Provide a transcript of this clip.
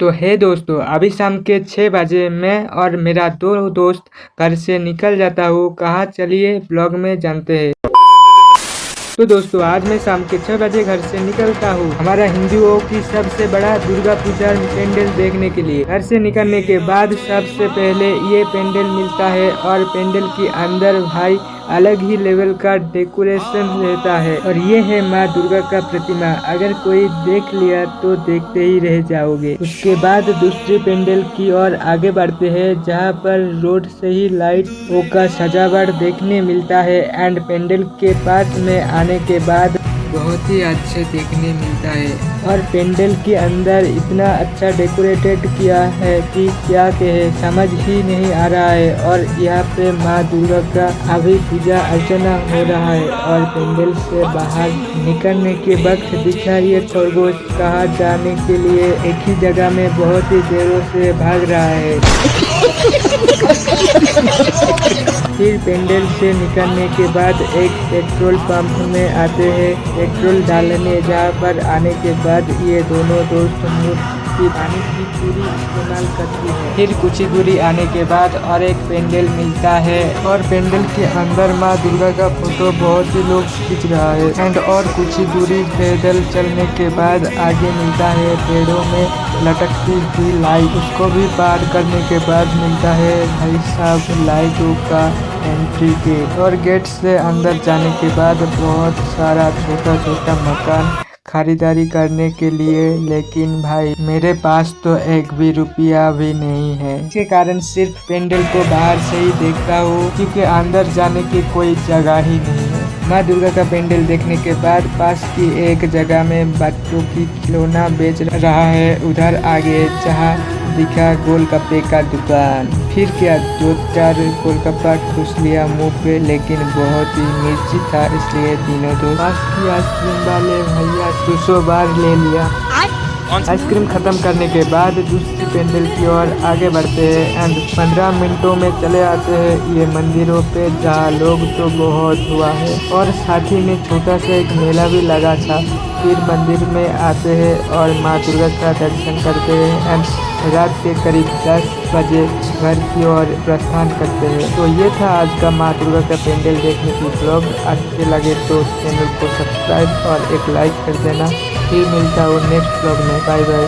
तो हे दोस्तों, अभी शाम के 6 बजे मैं और मेरा दो दोस्त घर से निकल जाता हूँ। कहाँ चलिए ब्लॉग में जानते हैं। तो दोस्तों, आज मैं शाम के 6 बजे घर से निकलता हूँ हमारा हिंदुओं की सबसे बड़ा दुर्गा पूजा पेंडल देखने के लिए। घर से निकलने के बाद सबसे पहले ये पेंडल मिलता है और पेंडल के अंदर भाई अलग ही लेवल का डेकोरेशन रहता है और ये है माँ दुर्गा का प्रतिमा। अगर कोई देख लिया तो देखते ही रह जाओगे। उसके बाद दूसरी पेंडल की ओर आगे बढ़ते हैं, जहाँ पर रोड से ही लाइटों का सजावट देखने मिलता है एंड पेंडल के पास में आने के बाद बहुत ही अच्छे देखने मिलता है और पेंडल के अंदर इतना अच्छा डेकोरेटेड किया है कि क्या कहे, समझ ही नहीं आ रहा है। और यहाँ पे माँ दुर्गा का अभी पूजा अर्चना हो रहा है और पेंडल से बाहर निकलने के वक्त दिखा ये खरगोश कहाँ जाने के लिए एक ही जगह में बहुत ही देरों से भाग रहा है। फिर पेंडल से निकलने के बाद एक पेट्रोल पंप में आते हैं पेट्रोल डालने, जहाँ पर आने के बाद ये दोनों दोस्त की पानी की पूरी इस्तेमाल करती है। फिर कुछ ही दूरी आने के बाद और एक पेंडल मिलता है और पेंडल के अंदर माँ दुर्गा का फोटो बहुत ही लोग खींच रहा है एंड और कुछ ही दूरी पैदल चलने के बाद आगे मिलता है पेड़ों में लटकती हुई लाइट। उसको भी पार करने के बाद मिलता है भाई साहब लाइटों का एंट्री गेट और गेट से अंदर जाने के बाद बहुत सारा छोटा छोटा मकान खरीदारी करने के लिए। लेकिन भाई मेरे पास तो एक भी रुपया भी नहीं है, इसके कारण सिर्फ पेंडल को बाहर से ही देखता हूँ क्योंकि अंदर जाने की कोई जगह ही नहीं है। माँ दुर्गा का पेंडल देखने के बाद पास की एक जगह में बच्चों की खिलौना बेच रहा है, उधर आगे जहाँ दिखा गोलगप्पे का दुकान। फिर क्या 2-4 गोलगप्पा ठूस लिया मुंह पे, लेकिन बहुत ही मिर्ची था इसलिए तीनों दोस्त पास की आइसक्रीम वाले भैया 200 बार ले लिया। आइसक्रीम खत्म करने के बाद दूसरी पेंडल की ओर आगे बढ़ते हैं एंड 15 मिनटों में चले आते हैं ये मंदिरों पे, जहाँ लोग तो बहुत हुआ है और साथ ही में छोटा सा एक मेला भी लगा था। फिर मंदिर में आते हैं और माँ दुर्गा का दर्शन करते हैं एंड रात के करीब 10 बजे घर की ओर प्रस्थान करते हैं। तो ये था आज का माँ दुर्गा का पेंडल देखने की ब्लॉग। अच्छे लगे तो चैनल को सब्सक्राइब और एक लाइक कर देना। फिर मिलता हूँ नेक्स्ट ब्लॉग में। Bye bye.